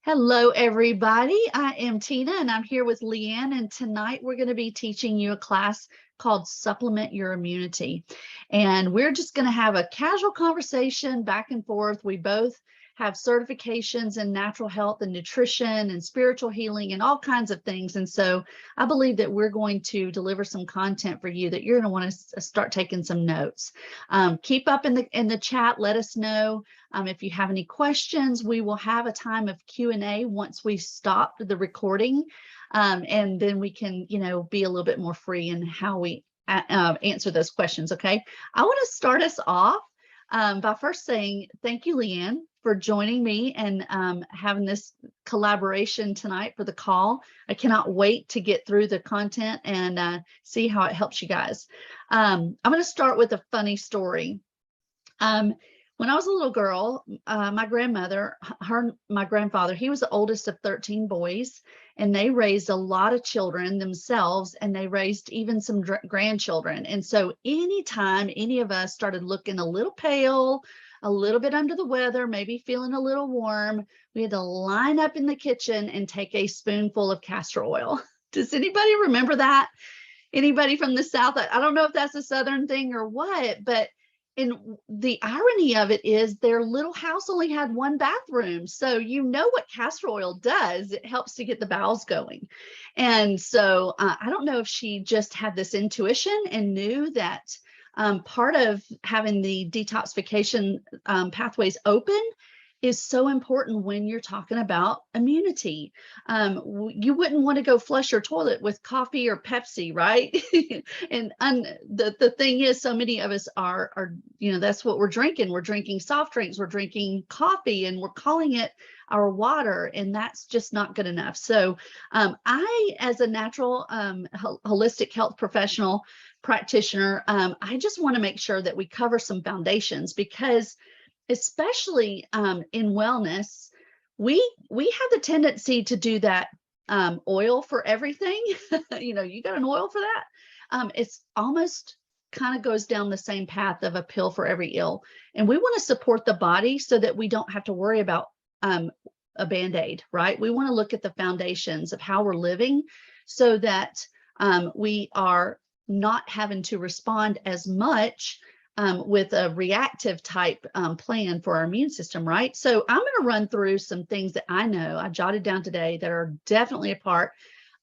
Hello, everybody. I am Tina and I'm here with Leanne. And tonight we're going to be teaching you a class called Supplement Your Immunity. And we're just going to have a casual conversation back and forth. We both have certifications in natural health and nutrition and spiritual healing and all kinds of things. And so I believe that we're going to deliver some content for you that you're going to want to start taking some notes. Keep up in the chat. Let us know. If you have any questions, we will have a time of Q&A once we stop the recording, and then we can, be a little bit more free in how we answer those questions, okay? I want to start us off by first saying thank you, Leanne, for joining me and having this collaboration tonight for the call. I cannot wait to get through the content and see how it helps you guys. I'm going to start with a funny story. When I was a little girl, my grandmother, my grandfather, he was the oldest of 13 boys, and they raised a lot of children themselves, and they raised even some grandchildren. And so anytime any of us started looking a little pale, a little bit under the weather, maybe feeling a little warm, we had to line up in the kitchen and take a spoonful of castor oil. Does anybody remember that? Anybody from the South? I don't know if that's a Southern thing or what, but and the irony of it is their little house only had one bathroom. So you know what castor oil does. It helps to get the bowels going. And so I don't know if she just had this intuition and knew that part of having the detoxification pathways open is so important when you're talking about immunity. You wouldn't want to go flush your toilet with coffee or Pepsi, right? and the thing is, so many of us are, that's what we're drinking. We're drinking soft drinks, we're drinking coffee, and we're calling it our water, and that's just not good enough. So I, as a natural holistic health professional practitioner, I just want to make sure that we cover some foundations, because especially in wellness, we have the tendency to do that oil for everything. You got an oil for that. It's almost kind of goes down the same path of a pill for every ill. And we want to support the body so that we don't have to worry about a Band-Aid, right? We want to look at the foundations of how we're living so that we are not having to respond as much with a reactive type plan for our immune system, right? So I'm going to run through some things that I know I jotted down today that are definitely a part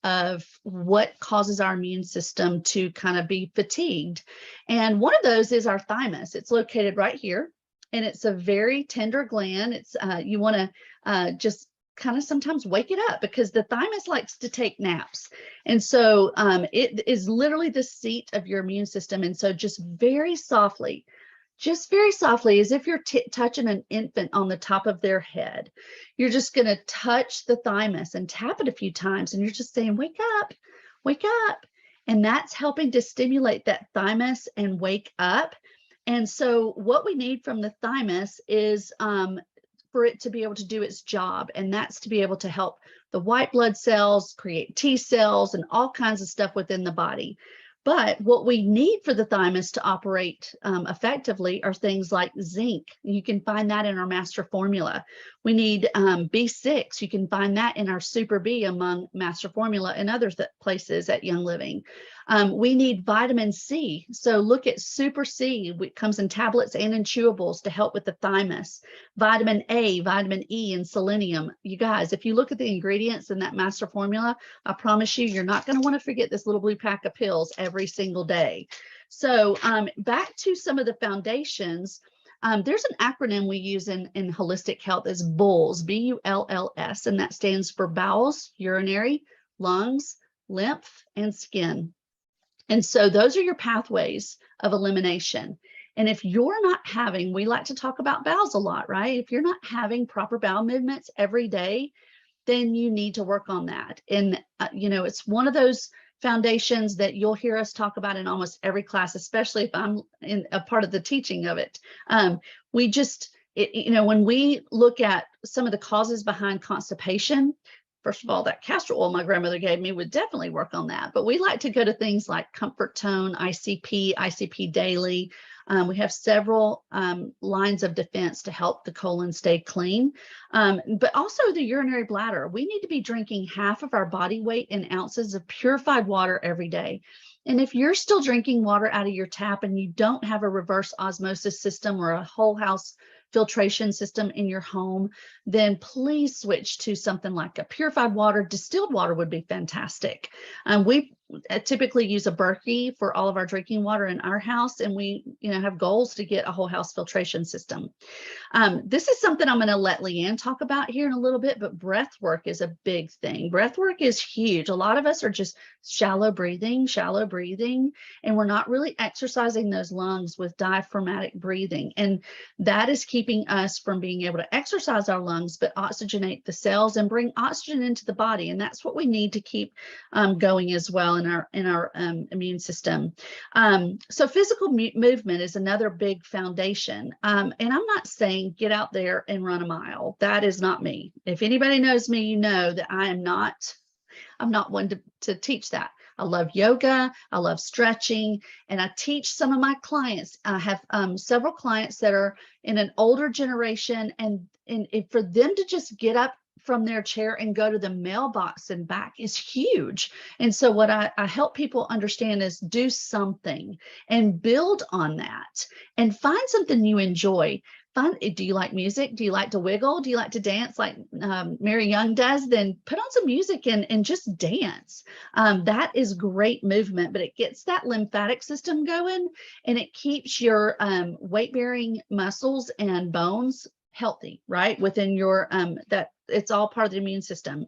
of what causes our immune system to kind of be fatigued. And one of those is our thymus. It's located right here, and it's a very tender gland. It's you want to just kind of sometimes wake it up, because the thymus likes to take naps. And so it is literally the seat of your immune system. And so just very softly, as if you're touching an infant on the top of their head, you're just going to touch the thymus and tap it a few times. And you're just saying, wake up, wake up. And that's helping to stimulate that thymus and wake up. And so what we need from the thymus is for it to be able to do its job, and that's to be able to help the white blood cells create T cells and all kinds of stuff within the body. But what we need for the thymus to operate effectively are things like zinc. You can find that in our master formula. We need B6. You can find that in our Super B among master formula and other places at Young Living. We need vitamin C. So look at Super C. It comes in tablets and in chewables to help with the thymus. Vitamin A, vitamin E, and selenium. You guys, if you look at the ingredients in that master formula, I promise you, you're not going to want to forget this little blue pack of pills every single day. So back to some of the foundations. There's an acronym we use in holistic health is BULLS, B-U-L-L-S, and that stands for bowels, urinary, lungs, lymph, and skin. And so those are your pathways of elimination. And if you're not having, we like to talk about bowels a lot, right? If you're not having proper bowel movements every day, then you need to work on that. And, it's one of those foundations that you'll hear us talk about in almost every class, especially if I'm in a part of the teaching of it. When we look at some of the causes behind constipation, First of all, that castor oil my grandmother gave me would definitely work on that. But we like to go to things like Comfort Tone, ICP Daily. We have several lines of defense to help the colon stay clean, but also the urinary bladder. We need to be drinking half of our body weight in ounces of purified water every day. And if you're still drinking water out of your tap and you don't have a reverse osmosis system or a whole house filtration system in your home, then please switch to something like a purified water. Distilled water would be fantastic. We typically use a Berkey for all of our drinking water in our house, and we have goals to get a whole house filtration system. This is something I'm going to let Leanne talk about here in a little bit, but breath work is a big thing. Breath work is huge. A lot of us are just shallow breathing, and we're not really exercising those lungs with diaphragmatic breathing. And that is keeping us from being able to exercise our lungs, but oxygenate the cells and bring oxygen into the body. And that's what we need to keep going as well in our immune system. So physical movement is another big foundation. And I'm not saying get out there and run a mile. That is not me. If anybody knows me, you know that I'm not one to teach that. I love yoga. I love stretching, and I teach some of my clients. I have several clients that are in an older generation, and for them to just get up from their chair and go to the mailbox and back is huge. And so what I help people understand is do something and build on that and find something you enjoy. Do you like music? Do you like to wiggle? Do you like to dance like Mary Young does? Then put on some music and just dance. That is great movement, but it gets that lymphatic system going, and it keeps your weight-bearing muscles and bones healthy, right? Within your that it's all part of the immune system.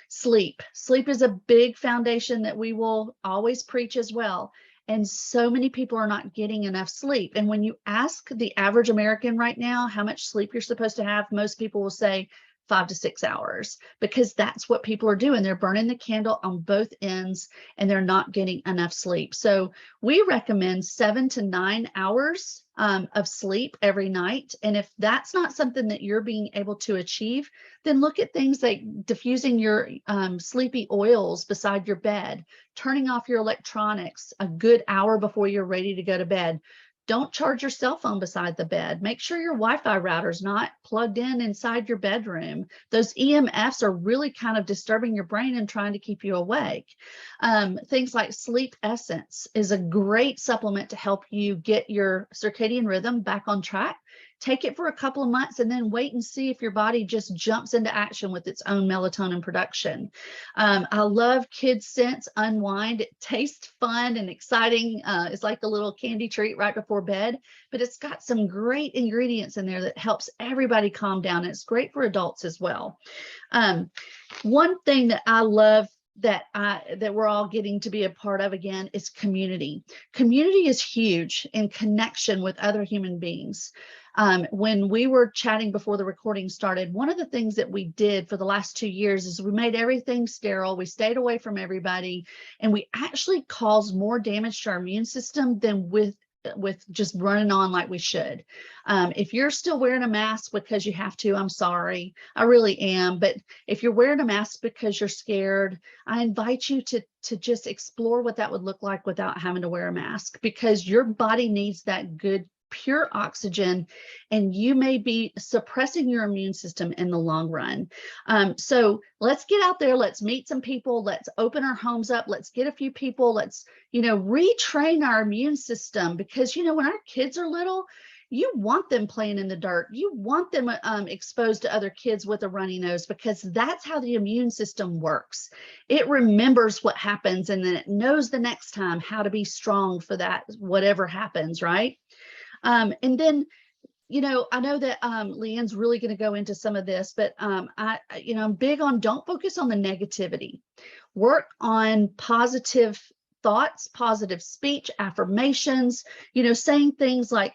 Sleep is a big foundation that we will always preach as well. And so many people are not getting enough sleep. And when you ask the average American right now how much sleep you're supposed to have, most people will say 5 to 6 hours, because that's what people are doing. They're burning the candle on both ends and they're not getting enough sleep. So we recommend 7 to 9 hours of sleep every night. And if that's not something that you're being able to achieve, then look at things like diffusing your sleepy oils beside your bed, turning off your electronics a good hour before you're ready to go to bed. Don't charge your cell phone beside the bed. Make sure your Wi-Fi router's not plugged in inside your bedroom. Those EMFs are really kind of disturbing your brain and trying to keep you awake. Things like Sleep Essence is a great supplement to help you get your circadian rhythm back on track. Take it for a couple of months and then wait and see if your body just jumps into action with its own melatonin production. I love Kids Sense Unwind. It tastes fun and exciting. It's like a little candy treat right before bed, but it's got some great ingredients in there that helps everybody calm down. It's great for adults as well. One thing that I love that we're all getting to be a part of again is community. Community is huge in connection with other human beings. When we were chatting before the recording started, one of the things that we did for the last 2 years is we made everything sterile. We stayed away from everybody, and we actually caused more damage to our immune system than with just running on like we should. If you're still wearing a mask because you have to, I'm sorry, I really am. But if you're wearing a mask because you're scared, I invite you to just explore what that would look like without having to wear a mask, because your body needs that good pure oxygen, and you may be suppressing your immune system in the long run. So let's get out there, let's meet some people, let's open our homes up, let's get a few people, let's, retrain our immune system, because, when our kids are little, you want them playing in the dirt. You want them exposed to other kids with a runny nose, because that's how the immune system works. It remembers what happens, and then it knows the next time how to be strong for that, whatever happens, right? And then, I know that Leanne's really going to go into some of this, but I'm big on don't focus on the negativity. Work on positive thoughts, positive speech, affirmations, saying things like,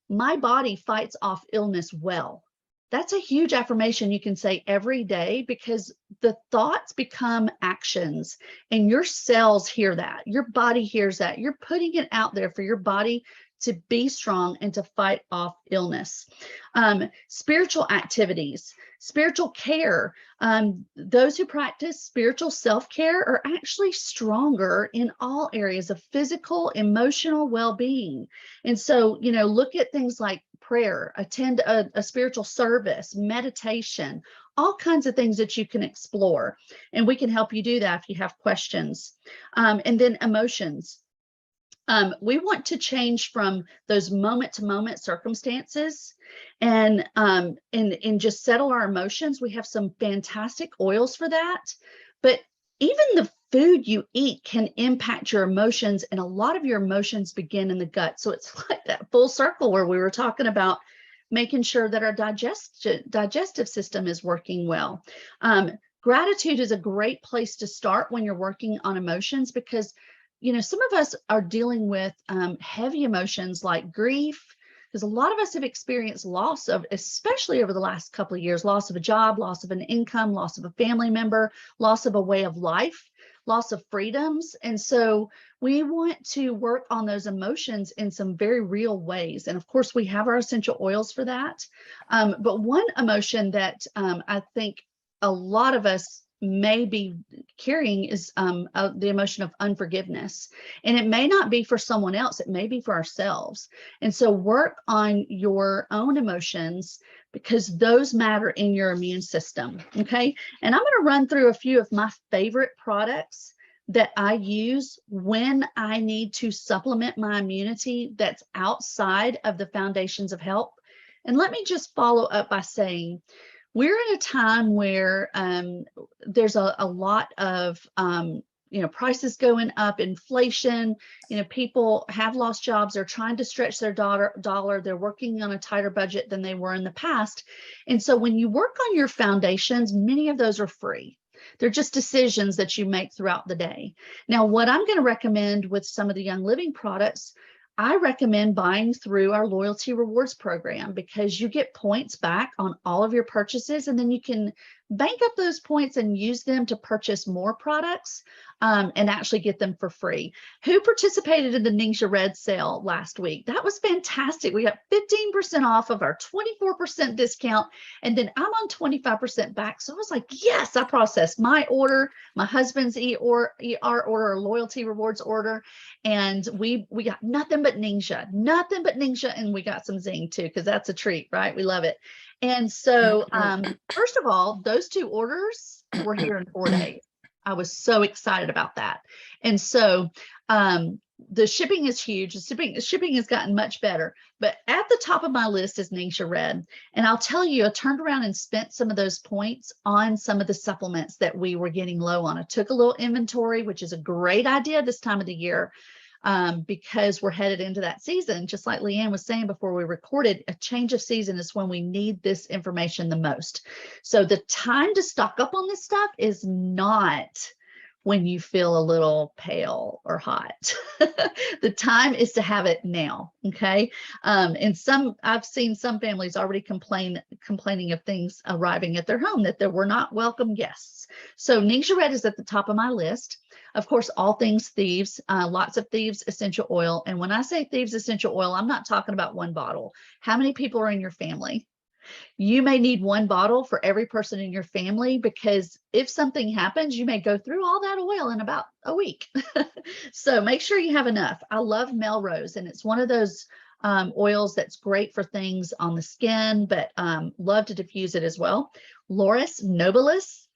my body fights off illness well. That's a huge affirmation you can say every day, because the thoughts become actions and your cells hear that. Your body hears that. You're putting it out there for your body to be strong and to fight off illness. Spiritual activities, spiritual care. Those who practice spiritual self-care are actually stronger in all areas of physical, emotional well-being. And so, you know, look at things like prayer, attend a spiritual service, meditation, all kinds of things that you can explore. And we can help you do that if you have questions. And then emotions. We want to change from those moment-to-moment circumstances and just settle our emotions. We have some fantastic oils for that, but even the food you eat can impact your emotions, and a lot of your emotions begin in the gut. So it's like that full circle where we were talking about making sure that our digestive system is working well. Gratitude is a great place to start when you're working on emotions, because you know, some of us are dealing with heavy emotions like grief, because a lot of us have experienced loss of, especially over the last couple of years, loss of a job, loss of an income, loss of a family member, loss of a way of life, loss of freedoms. And so we want to work on those emotions in some very real ways. And of course, we have our essential oils for that. But one emotion that I think a lot of us may be carrying is the emotion of unforgiveness. And it may not be for someone else, it may be for ourselves. And so work on your own emotions, because those matter in your immune system. Okay. And I'm going to run through a few of my favorite products that I use when I need to supplement my immunity that's outside of the foundations of health. And let me just follow up by saying, we're in a time where there's a lot of you know, prices going up, inflation, you know, people have lost jobs, they're trying to stretch their dollar, they're working on a tighter budget than they were in the past. And so when you work on your foundations, many of those are free. They're just decisions that you make throughout the day. Now, what I'm going to recommend with some of the Young Living products, I recommend buying through our loyalty rewards program, because you get points back on all of your purchases, and then you can bank up those points and use them to purchase more products and actually get them for free. Who participated in the Ningxia Red sale last week? That was fantastic. We got 15% off of our 24% discount, and then I'm on 25% back. So I was like, yes, I processed my order, my husband's ER order, loyalty rewards order, and we got nothing but Ningxia, and we got some Zing too, because that's a treat, right? We love it. And so first of all, those two orders were here in 4 days. I was so excited about that. And so the shipping is huge. The shipping has gotten much better, but at the top of my list is Ningxia Red. And I'll tell you, I turned around and spent some of those points on some of the supplements that we were getting low on. I took a little inventory, which is a great idea this time of the year, because we're headed into that season. Just like Leanne was saying before we recorded, a change of season is when we need this information the most. So the time to stock up on this stuff is not when you feel a little pale or hot. The time is to have it now. Okay. And I've seen some families already complaining of things arriving at their home, that there were not welcome guests. So Ningxia Red is at the top of my list. Of course, all things Thieves, lots of Thieves essential oil. And when I say Thieves essential oil, I'm not talking about one bottle. How many people are in your family? You may need one bottle for every person in your family, because if something happens, you may go through all that oil in about a week. So make sure you have enough. I love Melrose, and it's one of those oils that's great for things on the skin, but love to diffuse it as well. Laurus Nobilis,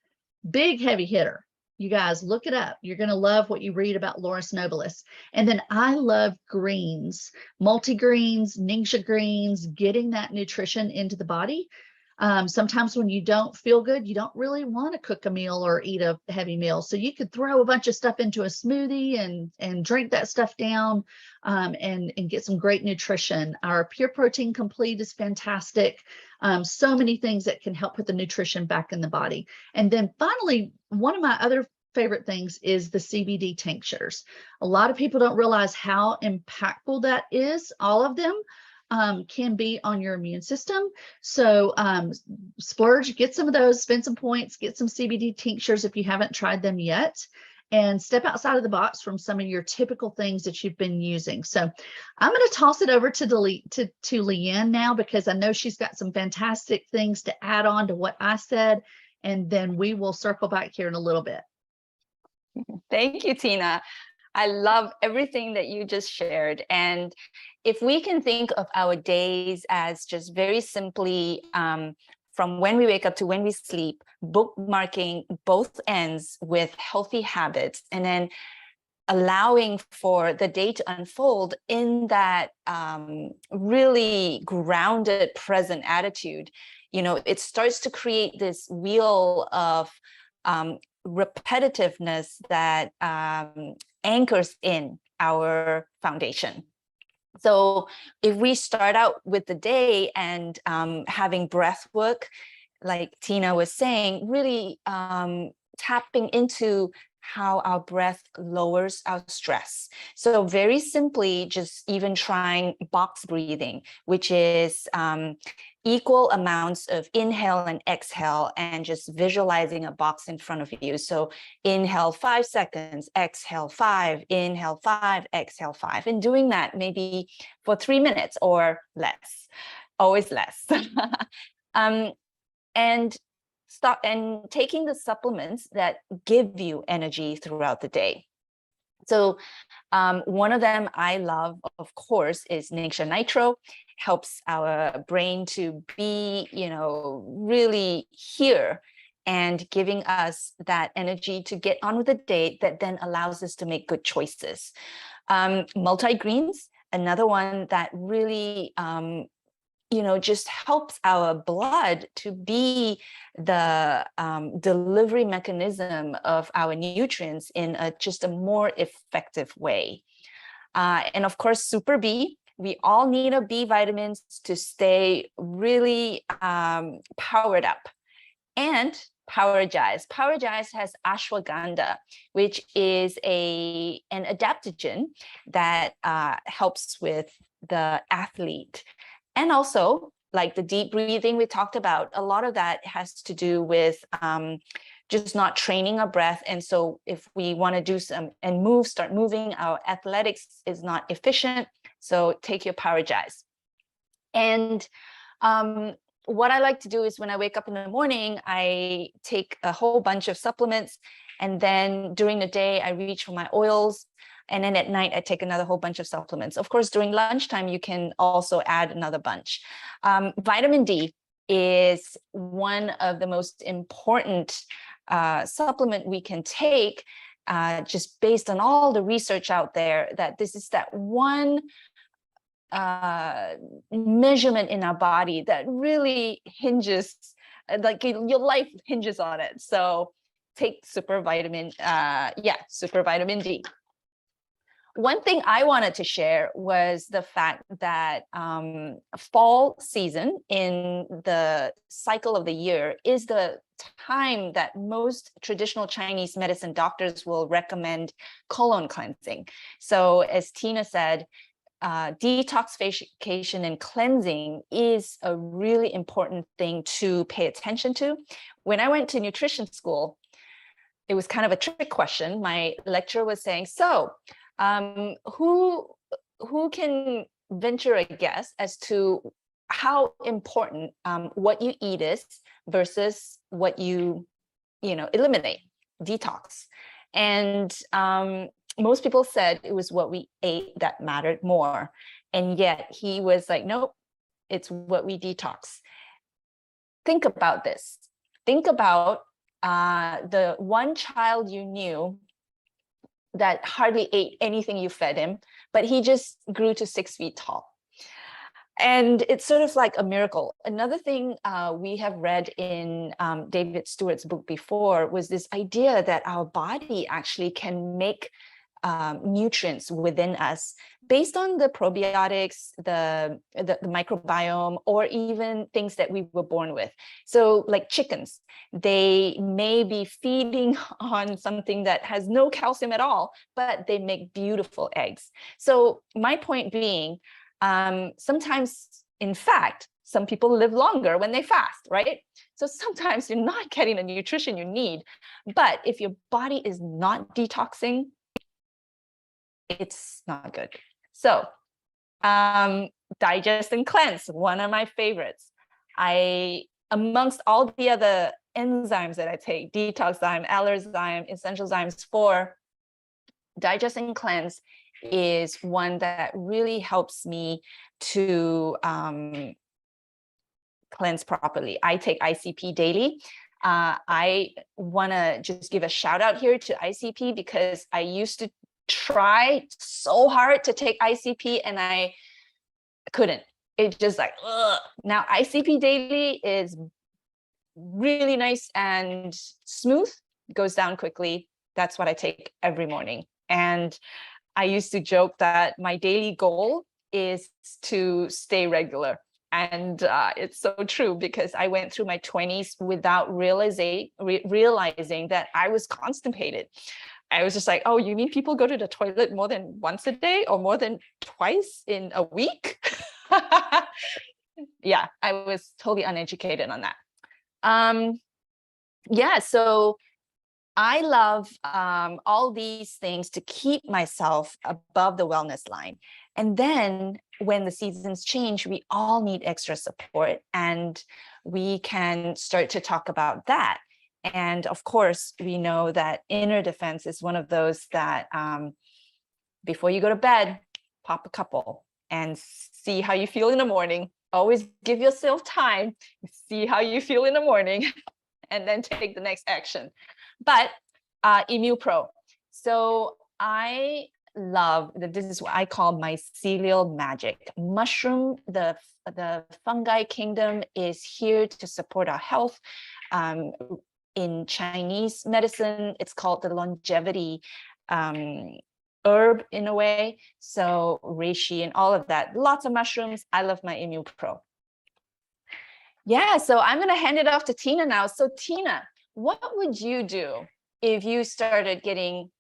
big heavy hitter. You guys look it up. You're going to love what you read about Laurus Nobilis. And then I love greens, multi-greens, Ningxia greens, getting that nutrition into the body. Sometimes when you don't feel good, you don't really want to cook a meal or eat a heavy meal. So you could throw a bunch of stuff into a smoothie and drink that stuff down and get some great nutrition. Our Pure Protein Complete is fantastic. So many things that can help put the nutrition back in the body. And then finally, one of my other favorite things is the CBD tinctures. A lot of people don't realize how impactful that is. All of them can be on your immune system. So splurge, get some of those, spend some points, get some CBD tinctures if you haven't tried them yet. and step outside of the box from some of your typical things that you've been using. So I'm going to toss it over to Leanne now, because I know she's got some fantastic things to add on to what I said, and then we will circle back here in a little bit. Thank you, Tina. I love everything that you just shared. And if we can think of our days as just very simply from when we wake up to when we sleep, bookmarking both ends with healthy habits, and then allowing for the day to unfold in that really grounded, present attitude, it starts to create this wheel of repetitiveness that anchors in our foundation. So if we start out with the day and having breath work, like Tina was saying, really tapping into how our breath lowers our stress. So very simply, just even trying box breathing, which is equal amounts of inhale and exhale, and just visualizing a box in front of you. So inhale 5 seconds, exhale 5, inhale 5, exhale 5, and doing that maybe for 3 minutes or less, always less. And stop and taking the supplements that give you energy throughout the day. So one of them I love, of course, is Ningxia Nitro. Helps our brain to be, really here and giving us that energy to get on with the day, that then allows us to make good choices. Multi-greens, another one that really just helps our blood to be the delivery mechanism of our nutrients in just a more effective way. And of course, Super B. We all need a B vitamins to stay really powered up. And Powergize. Powergize has ashwagandha, which is an adaptogen that helps with the athlete. And also, like the deep breathing we talked about, a lot of that has to do with just not training our breath. And so if we want to do some and start moving, our athletics is not efficient. So take your Powergize. And what I like to do is when I wake up in the morning, I take a whole bunch of supplements. And then during the day, I reach for my oils. And then at night, I take another whole bunch of supplements. Of course, during lunchtime, you can also add another bunch. Vitamin D is one of the most important supplement we can take, just based on all the research out there, that this is that one measurement in our body that really hinges, like your life hinges on it. So take super vitamin D. One thing I wanted to share was the fact that fall season in the cycle of the year is the time that most traditional Chinese medicine doctors will recommend colon cleansing. So as Tina said, detoxification and cleansing is a really important thing to pay attention to. When I went to nutrition school, it was kind of a trick question. My lecturer was saying, so who can venture a guess as to how important what you eat is versus what you eliminate, detox? And most people said it was what we ate that mattered more. And yet he was like, nope, it's what we detox. Think about this. Think about the one child you knew that hardly ate anything you fed him, but he just grew to 6 feet tall. And it's sort of like a miracle. Another thing we have read in David Stewart's book before was this idea that our body actually can make nutrients within us based on the probiotics, the microbiome, or even things that we were born with. So like chickens, they may be feeding on something that has no calcium at all, but they make beautiful eggs. So my point being, sometimes, in fact, some people live longer when they fast, right? So sometimes you're not getting the nutrition you need. But if your body is not detoxing, it's not good. So digest and cleanse, one of my favorites. Amongst all the other enzymes that I take, detoxzyme, allerzyme, essential zymes 4, digest and cleanse is one that really helps me to cleanse properly. I take ICP daily. I want to just give a shout out here to ICP because I used to try so hard to take ICP and I couldn't. It's just like, ugh. Now ICP daily is really nice and smooth, goes down quickly. That's what I take every morning. And I used to joke that my daily goal is to stay regular. And it's so true because I went through my 20s without realizing that I was constipated. I was just like, oh, you mean people go to the toilet more than once a day or more than twice in a week? Yeah, I was totally uneducated on that. Yeah, so I love all these things to keep myself above the wellness line. And then when the seasons change, we all need extra support, and we can start to talk about that. And of course, we know that inner defense is one of those that before you go to bed, pop a couple and see how you feel in the morning. Always give yourself time, see how you feel in the morning, and then take the next action. But ImmuPro. So I love that. This is what I call mycelial magic. Mushroom, the fungi kingdom, is here to support our health. In Chinese medicine, it's called the longevity herb in a way. So reishi and all of that. Lots of mushrooms. I love my ImmuPro. Yeah, so I'm going to hand it off to Tina now. So Tina, what would you do if you started getting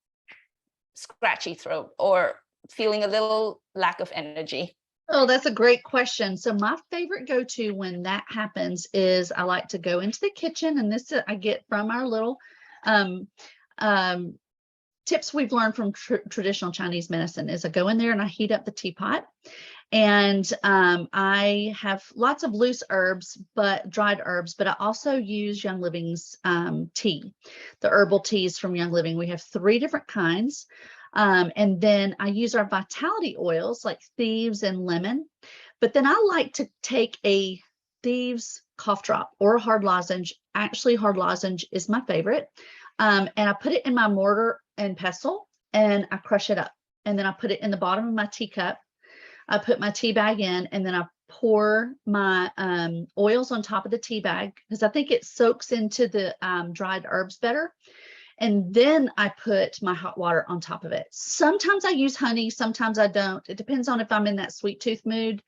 scratchy throat or feeling a little lack of energy? Oh, that's a great question. So my favorite go-to when that happens is I like to go into the kitchen, and this I get from our little tips we've learned from traditional Chinese medicine is I go in there and I heat up the teapot. And I have lots of loose herbs, but dried herbs, but I also use Young Living's tea, the herbal teas from Young Living. We have 3 different kinds. And then I use our vitality oils like thieves and lemon. But then I like to take a thieves cough drop or a hard lozenge. Actually, hard lozenge is my favorite. And I put it in my mortar and pestle and I crush it up. And then I put it in the bottom of my teacup. I put my tea bag in, and then I pour my oils on top of the tea bag because I think it soaks into the dried herbs better. And then I put my hot water on top of it. Sometimes I use honey, sometimes I don't. It depends on if I'm in that sweet tooth mood.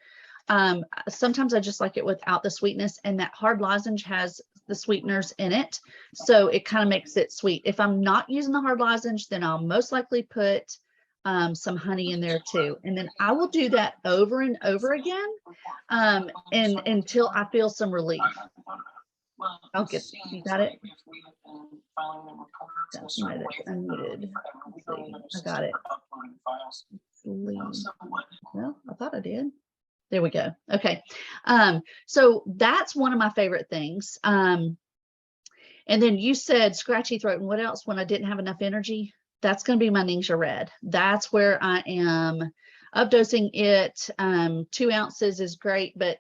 Sometimes I just like it without the sweetness, and that hard lozenge has the sweeteners in it. So it kind of makes it sweet. If I'm not using the hard lozenge, then I'll most likely put some honey in there too. And then I will do that over and over again and until I feel some relief. I'll get, you got it? That's unmuted. I got it. Well, I thought I did. There we go. Okay. So that's one of my favorite things. And then you said scratchy throat, and what else when I didn't have enough energy? That's going to be my Ningxia Red. That's where I am updosing it. 2 ounces is great, but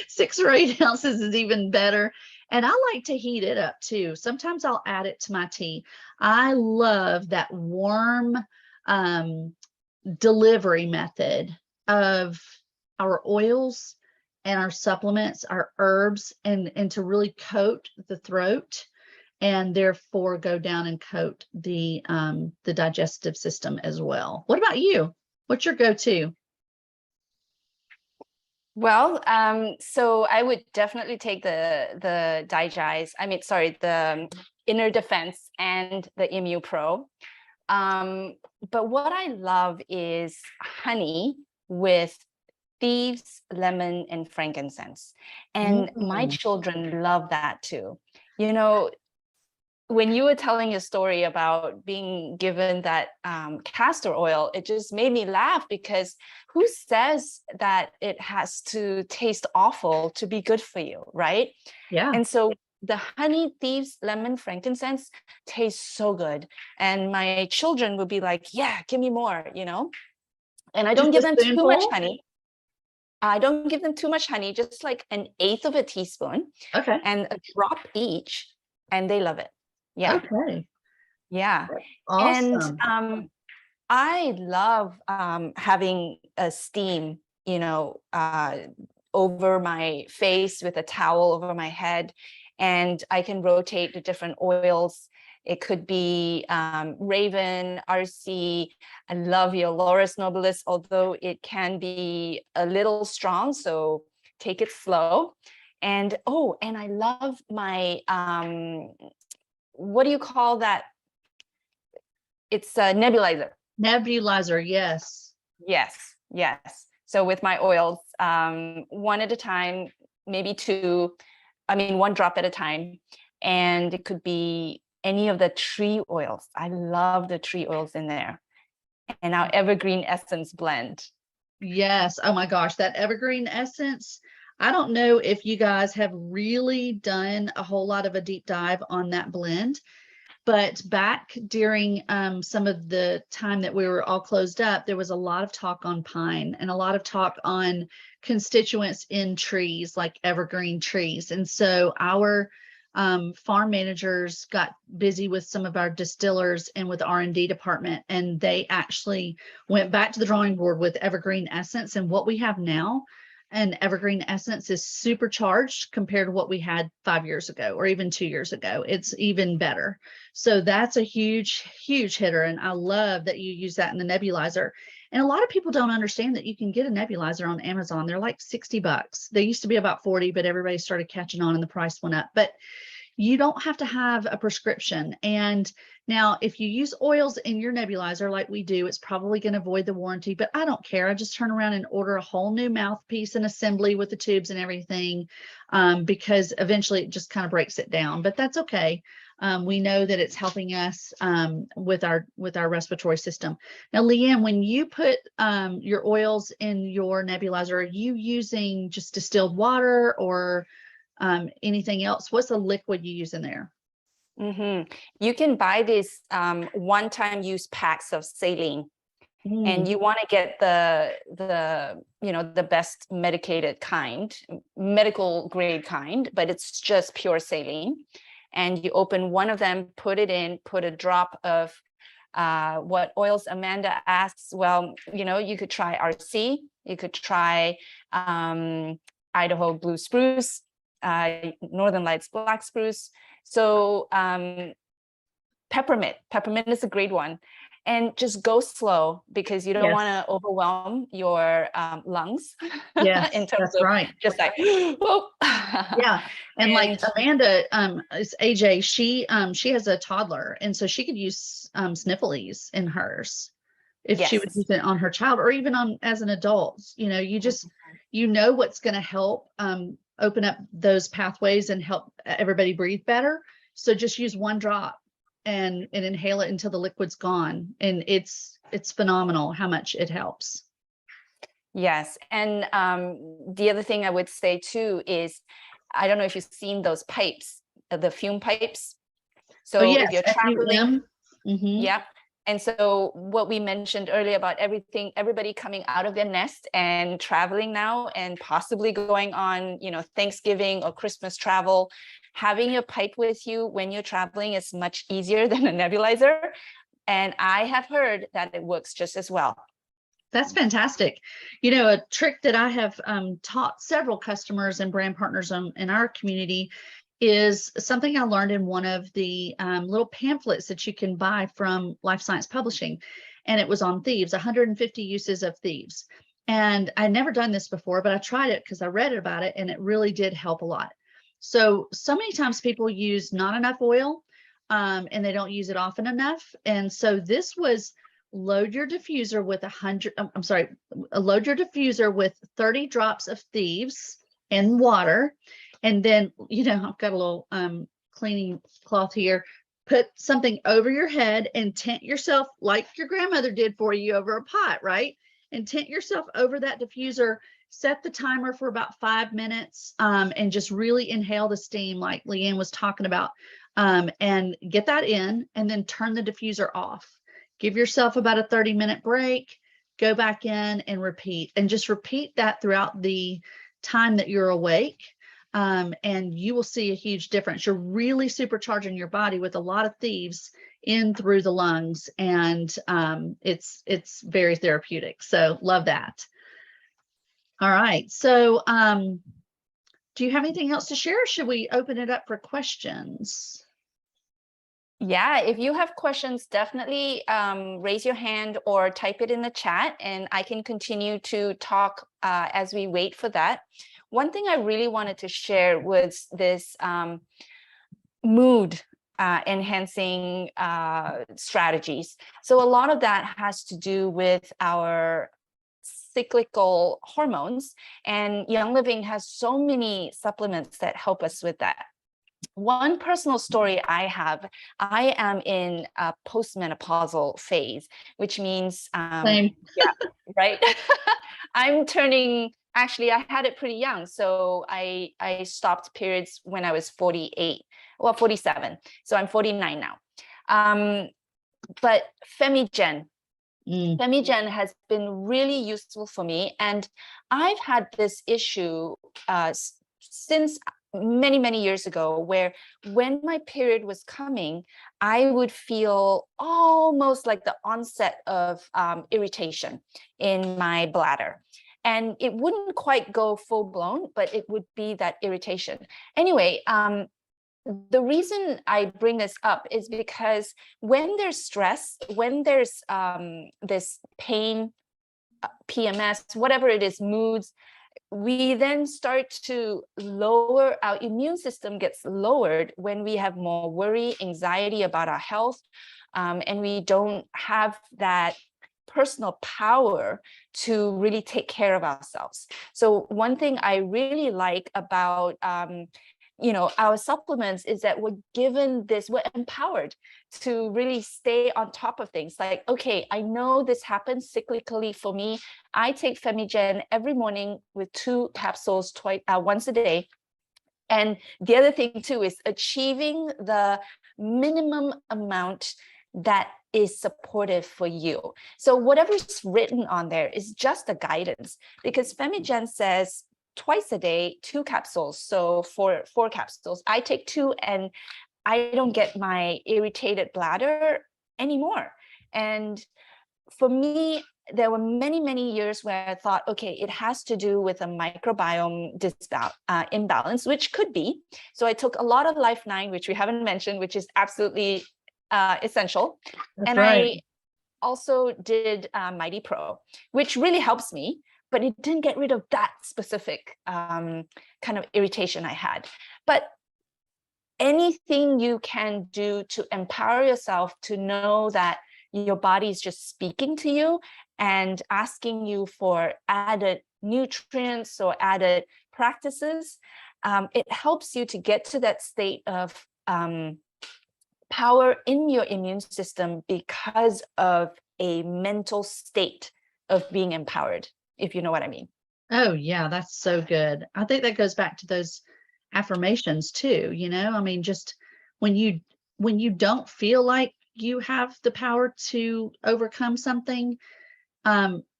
6 or 8 ounces is even better. And I like to heat it up too. Sometimes I'll add it to my tea. I love that warm delivery method of our oils and our supplements, our herbs, and to really coat the throat, and therefore go down and coat the digestive system as well. What about you? What's your go-to? Well, so I would definitely take the inner defense and the ImmuPro. But what I love is honey with thieves, lemon, and frankincense. And my Mm. children love that too. You know, when you were telling your story about being given that castor oil, it just made me laugh, because who says that it has to taste awful to be good for you, right? Yeah. And so the honey, thieves, lemon, frankincense tastes so good. And my children would be like, yeah, give me more, you know? And I don't Just a give them too much spoonful? honey. I don't give them too much honey, just like an eighth of a teaspoon Okay. and a drop each, and they love it. Yeah. Okay. Yeah. And Awesome. I love having a steam, over my face with a towel over my head, and I can rotate the different oils. It could be Raven, RC. I love your Laurus Nobilis, although it can be a little strong, so take it slow. And and I love my what do you call that? It's a nebulizer. Nebulizer, yes. Yes, yes. So with my oils, one at a time, maybe two, one drop at a time. And it could be any of the tree oils. I love the tree oils in there. And our evergreen essence blend. Yes. Oh my gosh, that evergreen essence. I don't know if you guys have really done a whole lot of a deep dive on that blend, but back during some of the time that we were all closed up, there was a lot of talk on pine and a lot of talk on constituents in trees like evergreen trees. And so our farm managers got busy with some of our distillers and with R&D department, and they actually went back to the drawing board with evergreen essence. And what we have now, and evergreen essence, is supercharged compared to what we had 5 years ago or even 2 years ago. It's even better. So that's a huge, huge hitter. And I love that you use that in the nebulizer. And a lot of people don't understand that you can get a nebulizer on Amazon. They're like $60. They used to be about 40, but everybody started catching on and the price went up. But you don't have to have a prescription. And now if you use oils in your nebulizer like we do, it's probably going to void the warranty, but I don't care. I just turn around and order a whole new mouthpiece and assembly with the tubes and everything, because eventually it just kind of breaks it down, but that's okay. We know that it's helping us with our respiratory system. Now, Leanne, when you put your oils in your nebulizer, are you using just distilled water or anything else? What's the liquid you use in there? Mm-hmm. You can buy these one-time use packs of saline, and you want to get the best medicated kind, medical grade kind, but it's just pure saline. And you open one of them, put it in, put a drop of what oils Amanda asks. Well, you could try RC, you could try Idaho Blue Spruce, Northern Lights Black Spruce. So peppermint is a great one. And just go slow, because you don't want to overwhelm your lungs. Yes, in terms that's of right. just like, whoop. Yeah. And like Amanda, is AJ, she has a toddler, and so she could use Sniffles in hers if she would use it on her child, or even on as an adult. You just, what's going to help open up those pathways and help everybody breathe better. So just use one drop and inhale it until the liquid's gone. And it's phenomenal how much it helps. Yes. And the other thing I would say too is, I don't know if you've seen those pipes, the fume pipes. So if you're traveling, yeah. And so what we mentioned earlier about everybody coming out of their nest and traveling now, and possibly going on, Thanksgiving or Christmas travel, having your pipe with you when you're traveling is much easier than a nebulizer. And I have heard that it works just as well. That's fantastic. A trick that I have taught several customers and brand partners in our community is something I learned in one of the little pamphlets that you can buy from Life Science Publishing. And it was on thieves, 150 uses of thieves. And I'd never done this before, but I tried it because I read about it, and it really did help a lot. So many times people use not enough oil and they don't use it often enough. And so this was load your diffuser with 100, I'm sorry, load your diffuser with 30 drops of thieves and water. And then, I've got a little cleaning cloth here. Put something over your head and tent yourself like your grandmother did for you over a pot, right? And tent yourself over that diffuser. Set the timer for about 5 minutes, and just really inhale the steam like Leanne was talking about, and get that in, and then turn the diffuser off. Give yourself about a 30-minute break, go back in and repeat, and just repeat that throughout the time that you're awake. And you will see a huge difference. You're really supercharging your body with a lot of thieves in through the lungs, and it's very therapeutic. So love that. All right. So do you have anything else to share? Or should we open it up for questions? Yeah, if you have questions, definitely raise your hand or type it in the chat, and I can continue to talk as we wait for that. One thing I really wanted to share was this mood enhancing strategies. So a lot of that has to do with our cyclical hormones, and Young Living has so many supplements that help us with that. One personal story I have, I am in a postmenopausal phase, which means, Same. yeah, right? I'm turning, actually, I had it pretty young. So I stopped periods when I was 48, well, 47. So I'm 49 now. But Femigen has been really useful for me. And I've had this issue since many years ago, where when my period was coming, I would feel almost like the onset of irritation in my bladder. And it wouldn't quite go full blown, but it would be that irritation. Anyway, the reason I bring this up is because when there's stress, when there's this pain, PMS, whatever it is, moods, we then start to lower, our immune system gets lowered when we have more worry, anxiety about our health, and we don't have that personal power to really take care of ourselves. So one thing I really like about our supplements is that we're empowered to really stay on top of things. Like, okay, I know this happens cyclically for me. I take Femigen every morning with 2 capsules once a day. And the other thing too is achieving the minimum amount that is supportive for you. So whatever's written on there is just a guidance, because Femigen says twice a day, 2 capsules. So for 4 capsules, I take 2 and I don't get my irritated bladder anymore. And for me, there were many years where I thought, okay, it has to do with a microbiome imbalance, which could be. So I took a lot of Life 9, which we haven't mentioned, which is absolutely essential. That's and right. I also did Mighty Pro, which really helps me, but it didn't get rid of that specific kind of irritation I had. But anything you can do to empower yourself to know that your body is just speaking to you and asking you for added nutrients or added practices, it helps you to get to that state of power in your immune system because of a mental state of being empowered, if you know what I mean. Oh yeah, that's so good. I think that goes back to those affirmations too, I mean, just when you don't feel like you have the power to overcome something,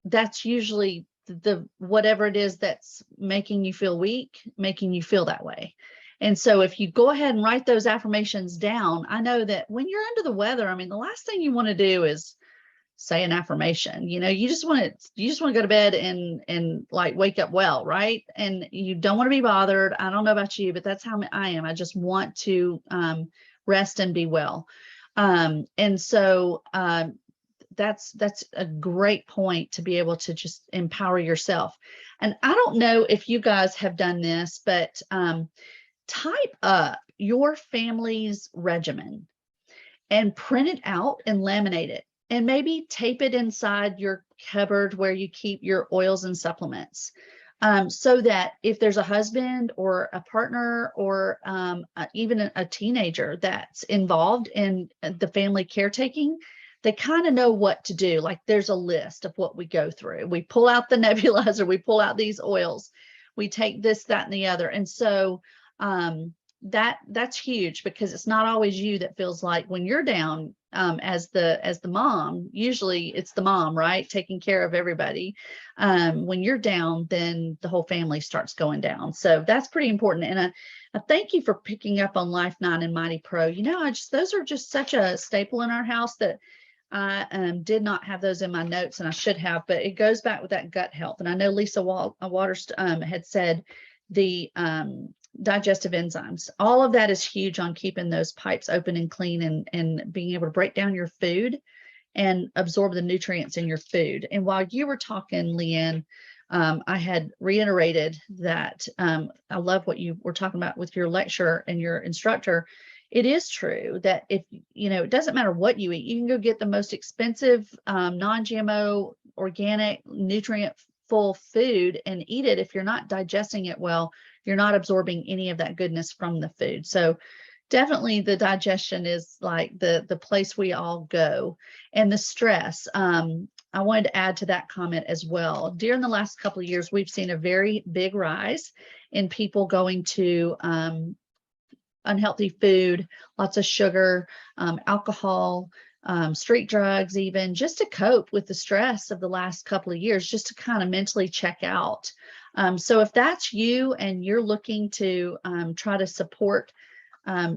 that's usually the whatever it is that's making you feel weak, making you feel that way. And so if you go ahead and write those affirmations down, I know that when you're under the weather, I mean, the last thing you want to do is say an affirmation. You just want to go to bed and like wake up well, right? And you don't want to be bothered. I don't know about you, but that's how I am. I just want to rest and be well. And so that's a great point, to be able to just empower yourself. And I don't know if you guys have done this, but type up your family's regimen and print it out and laminate it. and maybe tape it inside your cupboard where you keep your oils and supplements. So that if there's a husband or a partner or even a teenager that's involved in the family caretaking, they kind of know what to do. Like there's a list of what we go through. We pull out the nebulizer, we pull out these oils, we take this, that, and the other. And so that's huge, because it's not always you that feels like when you're down, as the mom, usually it's the mom, right, taking care of everybody. When you're down, then the whole family starts going down. So that's pretty important. And I thank you for picking up on Life 9 and Mighty Pro. You know, those are just such a staple in our house that I did not have those in my notes, and I should have, but it goes back with that gut health. And I know Lisa Waters had said the digestive enzymes, all of that is huge on keeping those pipes open and clean, and being able to break down your food and absorb the nutrients in your food. And while you were talking, Leanne, I had reiterated that I love what you were talking about with your lecturer and your instructor. It is true that if, you know, it doesn't matter what you eat, you can go get the most expensive non-GMO, organic, nutrient full food and eat it. If you're not digesting it well, you're not absorbing any of that goodness from the food. So definitely the digestion is like the place we all go. And the stress, I wanted to add to that comment as well. During the last couple of years, we've seen a very big rise in people going to unhealthy food, lots of sugar, alcohol, street drugs, even just to cope with the stress of the last couple of years, just to kind of mentally check out. So if that's you and you're looking to try to support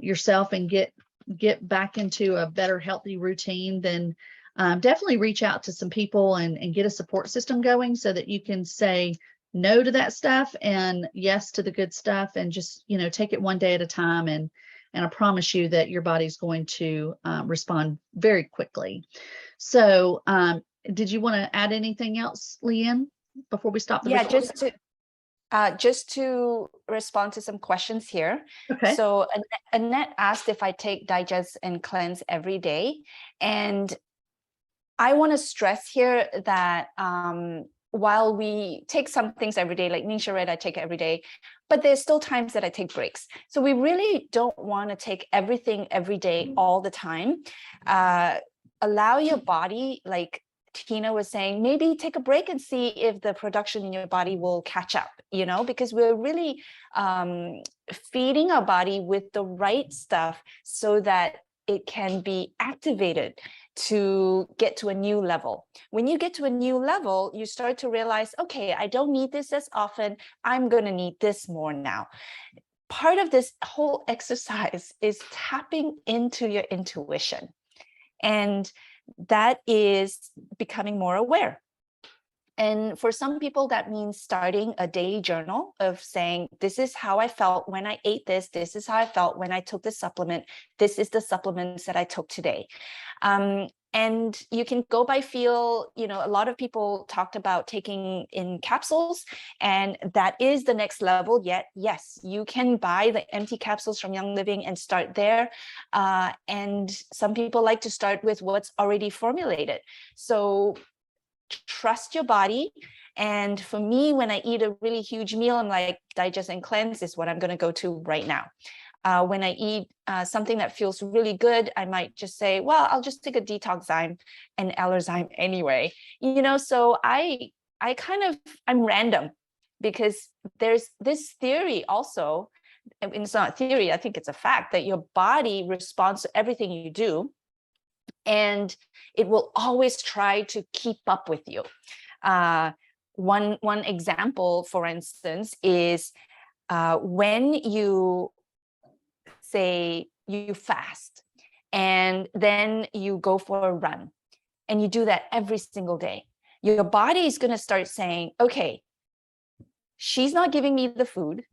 yourself and get back into a better healthy routine, then definitely reach out to some people and get a support system going, so that you can say no to that stuff and yes to the good stuff, and just, you know, take it one day at a time. And I promise you that your body's going to respond very quickly. So did you want to add anything else, Leanne, before we stop the recording? Just to respond to some questions here. Okay. So Annette asked if I take digest and cleanse every day. And I want to stress here that while we take some things every day, like NingXia Red, I take it every day, but there's still times that I take breaks. So we really don't want to take everything every day all the time. Allow your body, like Tina was saying, maybe take a break and see if the production in your body will catch up, you know, because we're really feeding our body with the right stuff so that it can be activated to get to a new level. When you get to a new level, you start to realize, okay, I don't need this as often. I'm going to need this more now. Part of this whole exercise is tapping into your intuition. And that is becoming more aware. And for some people, that means starting a daily journal of saying, this is how I felt when I ate this. This is how I felt when I took this supplement. This is the supplements that I took today. And you can go by feel. You know, a lot of people talked about taking in capsules, and that is the next level. Yet, yes, you can buy the empty capsules from Young Living and start there. And some people like to start with what's already formulated. So trust your body. And for me, when I eat a really huge meal, I'm like, digest and cleanse is what I'm going to go to right now. When I eat something that feels really good, I might just say, well, I'll just take a Detoxzyme and Allerzyme anyway. You know, so I'm random, because there's this theory also, and it's not theory, I think it's a fact, that your body responds to everything you do, and it will always try to keep up with you. One example, for instance, is when you say you fast and then you go for a run, and you do that every single day, your body is going to start saying, okay, she's not giving me the food,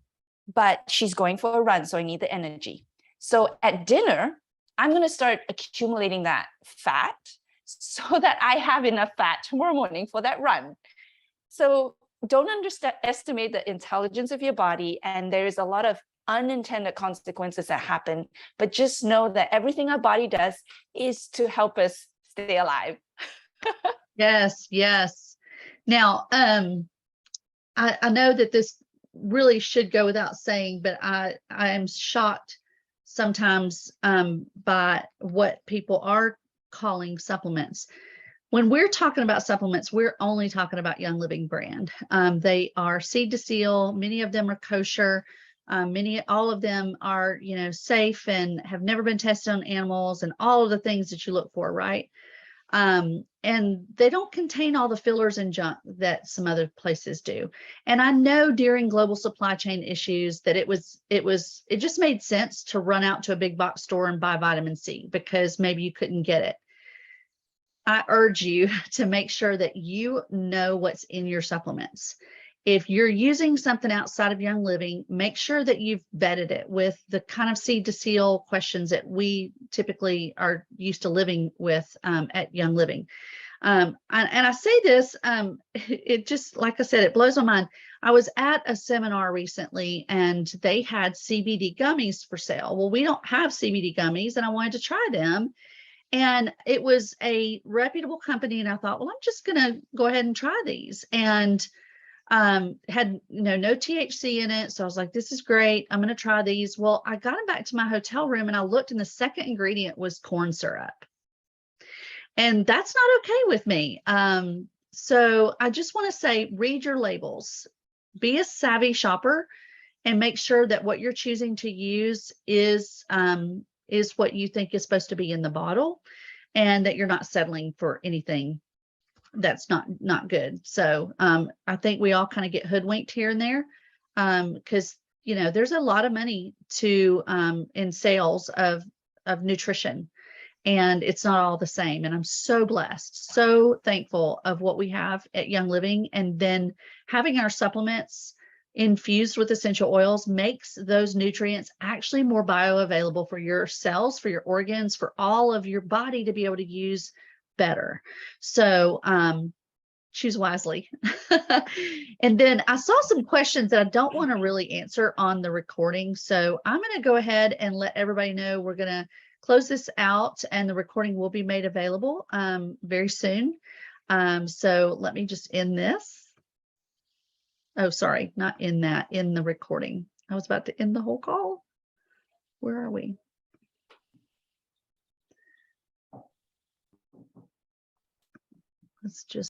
but she's going for a run, so I need the energy. So at dinner, I'm going to start accumulating that fat so that I have enough fat tomorrow morning for that run. So don't underestimate the intelligence of your body. And there's a lot of unintended consequences that happen, but just know that everything our body does is to help us stay alive. Yes, yes. Now, I know that this really should go without saying, but I am shocked sometimes by what people are calling supplements. When we're talking about supplements, we're only talking about Young Living brand. They are seed to seal. Many of them are kosher. All of them are, safe and have never been tested on animals and all of the things that you look for, right? And they don't contain all the fillers and junk that some other places do. And I know during global supply chain issues that it just made sense to run out to a big box store and buy vitamin C because maybe you couldn't get it. I urge you to make sure that you know what's in your supplements. If you're using something outside of Young Living, make sure that you've vetted it with the kind of seed to seal questions that we typically are used to living with at Young Living. And I say this, it just, like I said, it blows my mind. I was at a seminar recently and they had CBD gummies for sale. Well, we don't have CBD gummies and I wanted to try them. And it was a reputable company. And I thought, well, I'm just going to go ahead and try these. And had no THC in it. So I was like, this is great. I'm going to try these. Well, I got them back to my hotel room and I looked and the second ingredient was corn syrup. And that's not okay with me. So I just want to say, read your labels, be a savvy shopper and make sure that what you're choosing to use is what you think is supposed to be in the bottle and that you're not settling for anything that's not good. So I think we all kind of get hoodwinked here and there because there's a lot of money to in sales of nutrition and it's not all the same. And I'm so blessed, so thankful of what we have at Young Living, and then having our supplements infused with essential oils makes those nutrients actually more bioavailable for your cells, for your organs, for all of your body to be able to use better. So choose wisely. And then I saw some questions that I don't want to really answer on the recording. So I'm going to go ahead and let everybody know we're going to close this out and the recording will be made available very soon. So let me just end this. Oh, sorry, not in the recording. I was about to end the whole call. Where are we? Let's just